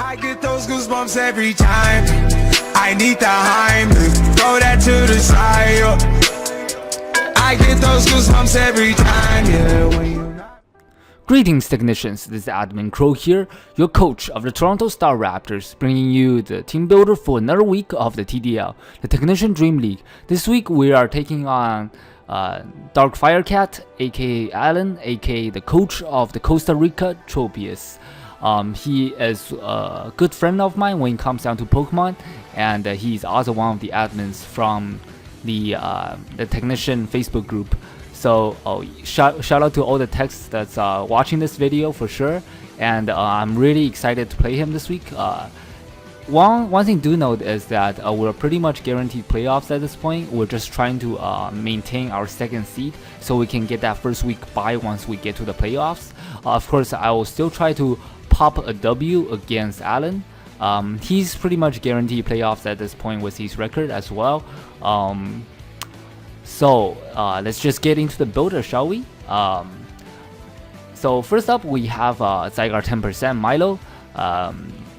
I get those goosebumps every time. I need the Heimlich, throw that to the side. I get those goosebumps every time, yeah. When you Greetings technicians, this is Admin Crow here, your coach of the Toronto Star Raptors, bringing you the team builder for another week of the TDL, the Technician Dream League. This week we are taking on Dark Firecat, aka Allan, aka the coach of the Costa Rica Tropius. He is a good friend of mine when it comes down to Pokemon, and he's also one of the admins from the Technician Facebook group. So shout out to all the techs that's watching this video for sure, and I'm really excited to play him this week. One thing to note is that we're pretty much guaranteed playoffs at this point. We're just trying to maintain our second seed so we can get that first week bye once we get to the playoffs. Of course, I will still try to pop a W against Allan. He's pretty much guaranteed playoffs at this point with his record as well. So let's just get into the builder, shall we? So first up, we have Zygarde 10% Milo,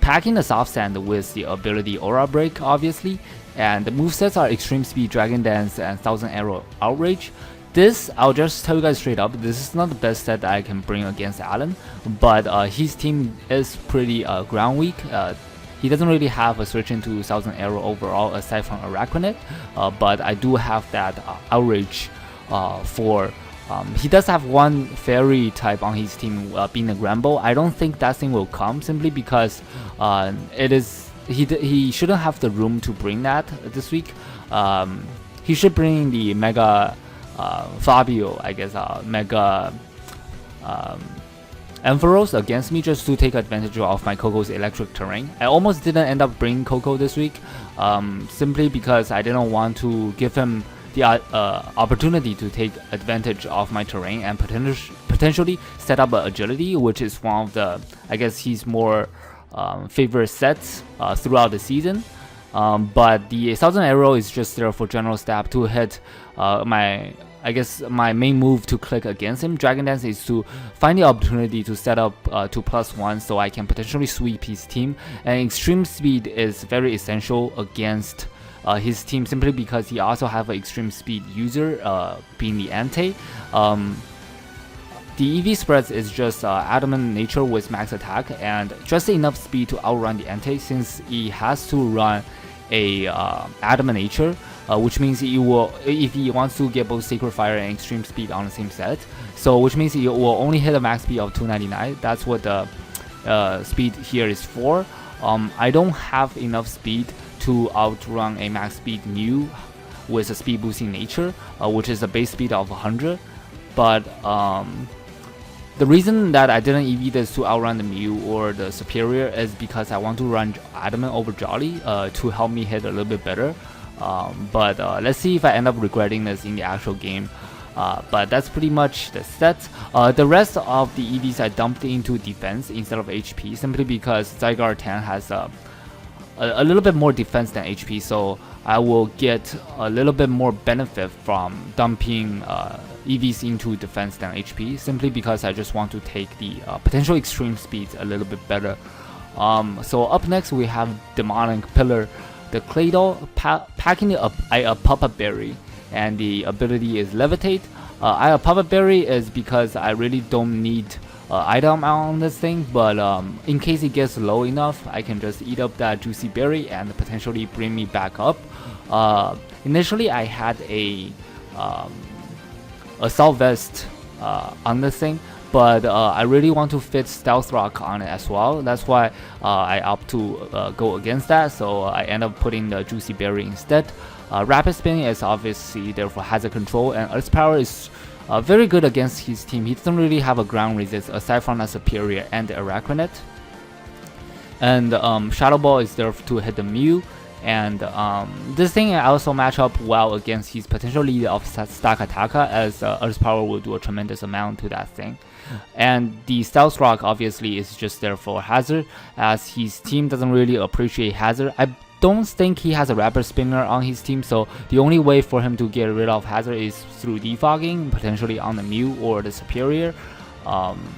packing the soft sand with the ability Aura Break, obviously, and the movesets are Extreme Speed, Dragon Dance, and 1000 Arrow Outrage. This, I'll just tell you guys straight up, this is not the best set that I can bring against Allan, but his team is pretty ground weak. He doesn't really have a switch into 1000 Arrow overall aside from Araquanid, but I do have that Outrage for... he does have one fairy type on his team, being a Gramble. I don't think that thing will come simply because he shouldn't have the room to bring that this week. He should bring the Mega Fabio, I guess, Mega Ampharos against me just to take advantage of my Coco's electric terrain. I almost didn't end up bringing Coco this week, simply because I didn't want to give him the opportunity to take advantage of my terrain and potentially set up an agility, which is one of the, I guess, his more favorite sets throughout the season. But the 1000 Arrow is just there for general stab to hit my main move to click against him. Dragon Dance is to find the opportunity to set up 2+1 so I can potentially sweep his team, and Extreme Speed is very essential against his team simply because he also have an Extreme Speed user, being the Ante. The EV spreads is just Adamant Nature with max attack and just enough speed to outrun the Ante, since he has to run a Adamant Nature, which means he will, if he wants to get both Sacred Fire and Extreme Speed on the same set, so which means he will only hit a max speed of 299. That's what the speed here is for. I don't have enough speed to outrun a max speed Mew with a speed boosting nature, which is a base speed of 100. But the reason that I didn't EV this to outrun the Mew or the Superior is because I want to run Adamant over Jolly to help me hit a little bit better. But let's see if I end up regretting this in the actual game. But that's pretty much the set. The rest of the EVs I dumped into defense instead of HP, simply because Zygarde 10 has a little bit more defense than HP, so I will get a little bit more benefit from dumping EVs into defense than HP, simply because I just want to take the potential extreme speeds a little bit better. So up next we have Demonic Pillar, the Claydol, packing a Papa Berry, and the ability is Levitate. A Papa Berry is because I really don't need item on this thing, but in case it gets low enough, I can just eat up that juicy berry and potentially bring me back up. Initially I had a Assault Vest on this thing, but I really want to fit Stealth Rock on it as well. That's why I opt to go against that, so I end up putting the juicy berry instead. Rapid Spin is obviously there for hazard control, and Earth Power is very good against his team. He doesn't really have a ground resist aside from a Superior and the Araquanid. And Shadow Ball is there to hit the Mew, and this thing also match up well against his potential lead of Stakataka, as Earth Power will do a tremendous amount to that thing. And the Stealth Rock obviously is just there for hazard, as his team doesn't really appreciate hazard. I don't think he has a Rapid Spinner on his team, so the only way for him to get rid of hazard is through defogging, potentially on the Mew or the Superior.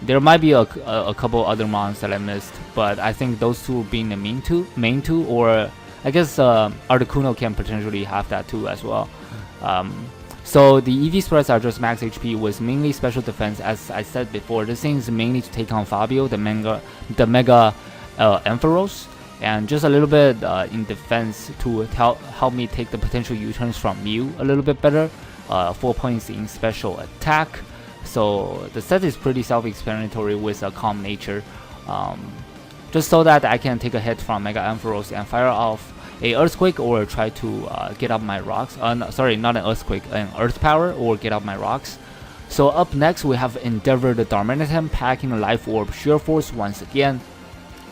There might be a couple other mons that I missed, but I think those two being the main two, or I guess Articuno can potentially have that too as well. So the EV spreads are just max HP with mainly special defense. As I said before, this thing is mainly to take on Fabio, the Mega Ampharos, and just a little bit in defense to help me take the potential U-turns from Mew a little bit better. 4 points in special attack. So the set is pretty self-explanatory with a calm nature, just so that I can take a hit from Mega Ampharos and fire off a Earthquake or try to get up my rocks. No, sorry, not an Earthquake, an Earth Power, or get up my rocks. So up next we have Endeavor the Darmanitan packing Life Orb Sheer Force once again.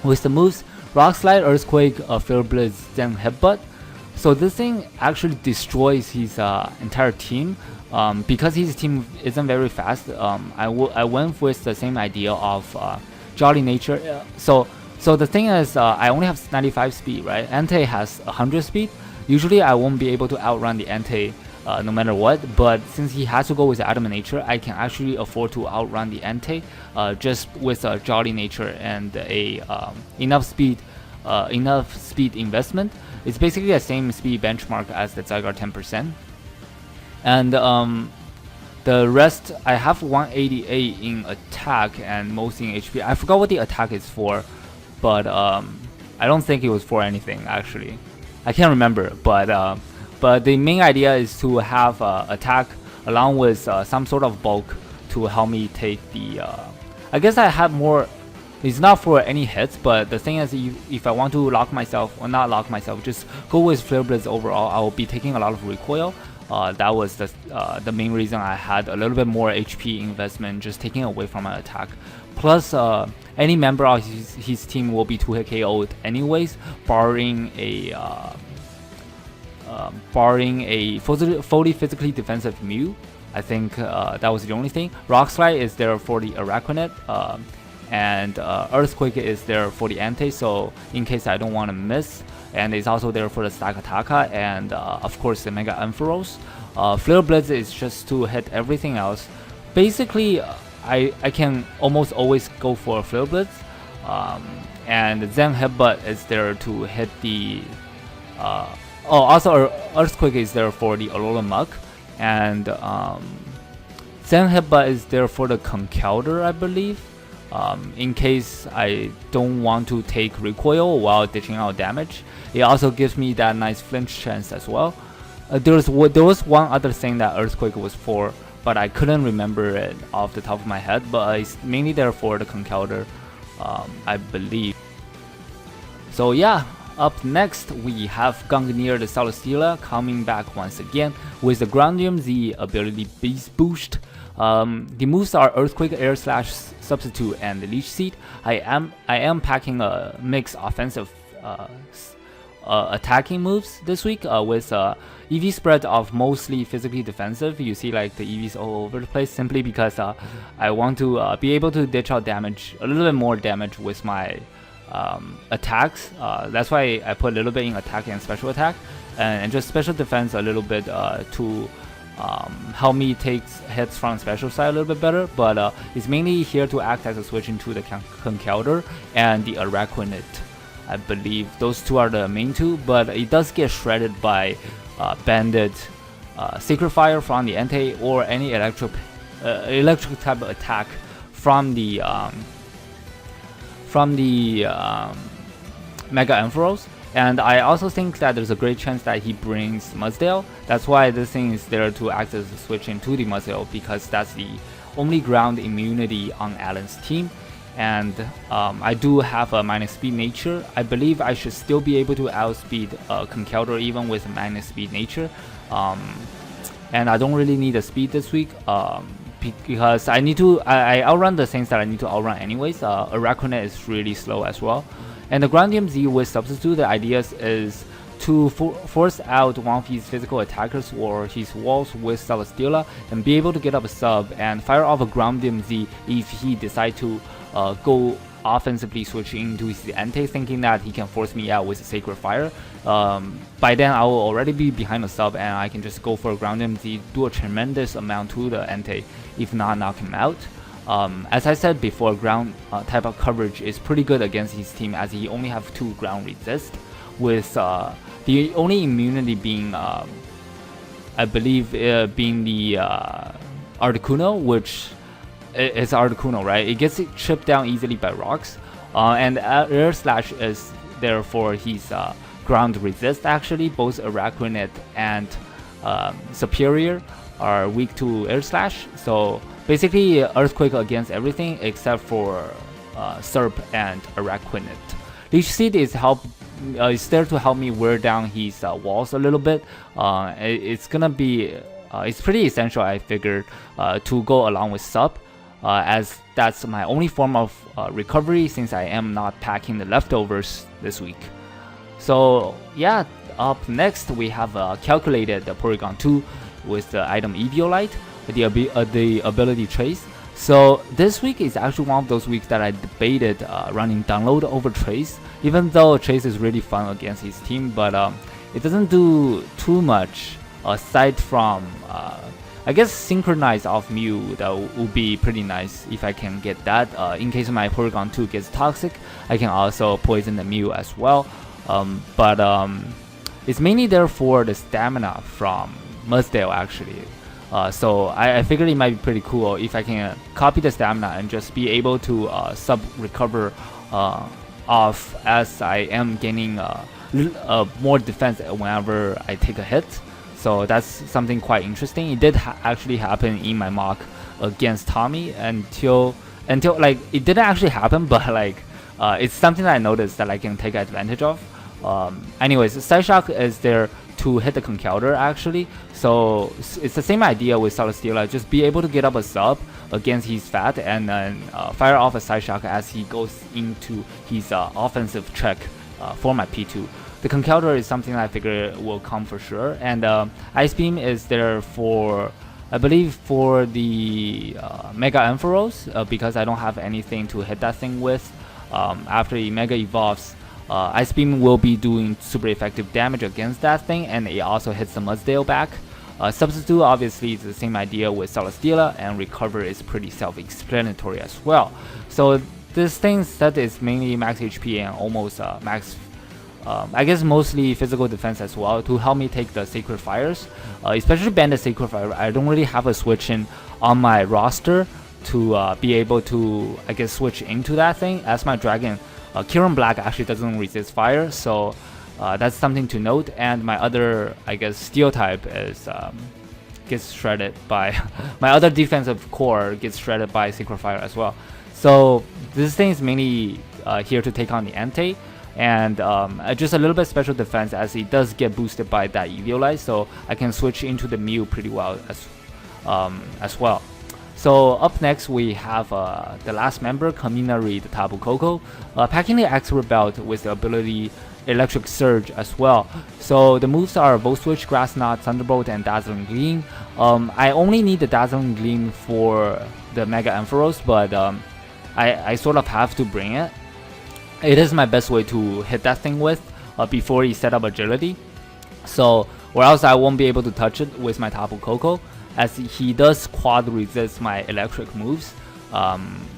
With the moves Rock Slide, Earthquake, Flare Blitz, then Headbutt. So this thing actually destroys his entire team. Because his team isn't very fast, I went with the same idea of Jolly Nature. So the thing is, I only have 95 speed, right? Entei has 100 speed. Usually I won't be able to outrun the Entei no matter what, but since he has to go with Adamant Nature, I can actually afford to outrun the Entei just with a Jolly Nature and a enough speed investment. It's basically the same speed benchmark as the Zygarde 10%. And the rest, I have 188 in attack and most in HP. I forgot what the attack is for, but I don't think it was for anything actually. I can't remember, but the main idea is to have attack along with some sort of bulk to help me take the. I guess I have more. It's not for any hits, but the thing is, if I want to lock myself, or not lock myself, just go with Flare Blitz overall, I will be taking a lot of recoil. That was the main reason I had a little bit more HP investment, just taking away from my attack. Plus, any member of his team will be 2-hit KO'd anyways, barring a fully physically defensive Mew. I think that was the only thing. Rock Slide is there for the Araquanid, and Earthquake is there for the Entei, so in case I don't want to miss. And it's also there for the Stakataka and of course the Mega Ampharos. Flare Blitz is just to hit everything else. Basically, I can almost always go for a Flare Blitz, and Zen Headbutt is there to hit the. Also Earthquake is there for the Alola Muck, and Zen Headbutt is there for the Conkeldurr, I believe. In case I don't want to take recoil while dishing out damage. It also gives me that nice flinch chance as well. There was one other thing that Earthquake was for, but I couldn't remember it off the top of my head, but it's mainly there for the Conkeldurr, I believe. So yeah, up next we have Gungnir the Celesteela coming back once again with the Groundium Z ability Beast Boost. The moves are Earthquake, Air Slash, Substitute, and Leech Seed. I am packing a mixed offensive attacking moves this week with EV spread of mostly physically defensive. You see like the EVs all over the place simply because I want to be able to dish out damage, a little bit more damage with my attacks. That's why I put a little bit in attack and special attack, and just special defense a little bit to help me take hits from special side a little bit better, but it's mainly here to act as a switch into the Conkeldurr and the Araquanid. I believe those two are the main two, but it does get shredded by Bandit, Sacred Fire from the Entei, or any electric type of attack from the Mega Ampharos. And I also think that there's a great chance that he brings Mudsdale. That's why this thing is there to act as a switch into the Mudsdale, because that's the only ground immunity on Allan's team. And I do have a minus speed nature. I believe I should still be able to outspeed Conkeldurr even with minus speed nature. And I don't really need a speed this week because I outrun the things that I need to outrun anyways. Araquanid is really slow as well. And the Groundium Z with Substitute, the idea is to force out one of his physical attackers or his walls with Celesteela and be able to get up a sub and fire off a Groundium Z if he decides to go offensively switching into his Entei, thinking that he can force me out with a Sacred Fire. By then I will already be behind the sub and I can just go for a Groundium Z, do a tremendous amount to the Entei, if not knock him out. As I said before, ground type of coverage is pretty good against his team, as he only have 2 ground resist, with the only immunity being I believe being the Articuno, which is Articuno, right? It gets chipped down easily by rocks, and Air Slash is there for his ground resist. Actually, both Araquanid and Superior are weak to Air Slash, so basically Earthquake against everything except for Serp and Araquanid. Leech Seed is there to help me wear down his walls a little bit. It's gonna be it's pretty essential, I figured, to go along with Sup, as that's my only form of recovery since I am not packing the leftovers this week. So yeah, up next we have calculated the Porygon 2 with the item Eviolite, the ability Trace. So this week is actually one of those weeks that I debated running Download over Trace, even though Trace is really fun against his team, but it doesn't do too much aside from I guess Synchronize off Mew. That would be pretty nice if I can get that. In case my Porygon 2 gets toxic, I can also poison the Mew as well. But it's mainly there for the stamina from Mudsdale actually. So I figured it might be pretty cool if I can copy the stamina and just be able to sub-recover off as I am gaining more defense whenever I take a hit. So that's something quite interesting. It did actually happen in my mock against Tommy until like it didn't actually happen, but like it's something that I noticed that I can take advantage of. Anyways, Side Shock is there to hit the Conkeldurr actually, so it's the same idea with Celesteela. Just be able to get up a sub against his fat and then fire off a Side Shock as he goes into his offensive check for my P2. The Conkeldurr is something I figure will come for sure, and Ice Beam is there for, I believe, for the Mega Ampharos, because I don't have anything to hit that thing with. After he Mega evolves, Ice Beam will be doing super effective damage against that thing, and it also hits the Mudsdale back. Substitute obviously is the same idea with Celesteela, and Recover is pretty self-explanatory as well. So this thing set is mainly max HP and almost max, I guess mostly physical defense as well, to help me take the Sacred Fires, especially Banded Sacred Fire. I don't really have a switch in on my roster to be able to, I guess, switch into that thing, as my Dragon Kirin Black actually doesn't resist fire, so that's something to note. And my other, I guess, Steel type is gets shredded by my other defensive core gets shredded by Sacred Fire as well. So this thing is mainly here to take on the Entei, and just a little bit special defense as it does get boosted by that Eviolite, so I can switch into the Mew pretty well as well. So up next we have the last member, Kaminari the Tapu Koko, packing the Expert Belt with the ability Electric Surge as well. So the moves are Volt Switch, Grass Knot, Thunderbolt, and Dazzling Gleam. I only need the Dazzling Gleam for the Mega Ampharos, but I sort of have to bring it. It is my best way to hit that thing with before he set up Agility. So, or else I won't be able to touch it with my Tapu Koko, as he does quad resist my electric moves.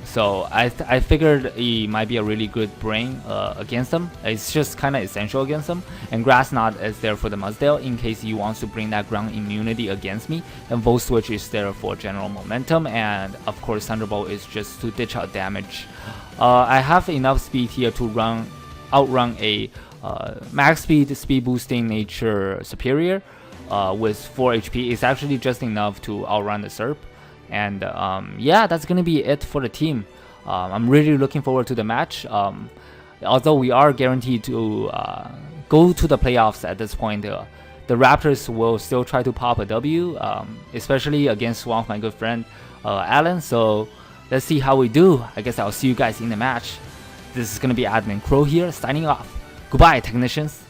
So I figured he might be a really good brain against him. It's just kind of essential against him. And Grass Knot is there for the Mudsdale in case he wants to bring that ground immunity against me. And Volt Switch is there for general momentum. And of course Thunderbolt is just to ditch out damage. I have enough speed here to outrun a max speed boosting nature Superior with 4 HP. It's actually just enough to outrun the Serp. And yeah, that's gonna be it for the team. I'm really looking forward to the match. Although we are guaranteed to go to the playoffs at this point, the Raptors will still try to pop a W, especially against one of my good friend Allan. So let's see how we do. I guess I'll see you guys in the match. This is gonna be Admin Crow here, signing off. Goodbye, technicians.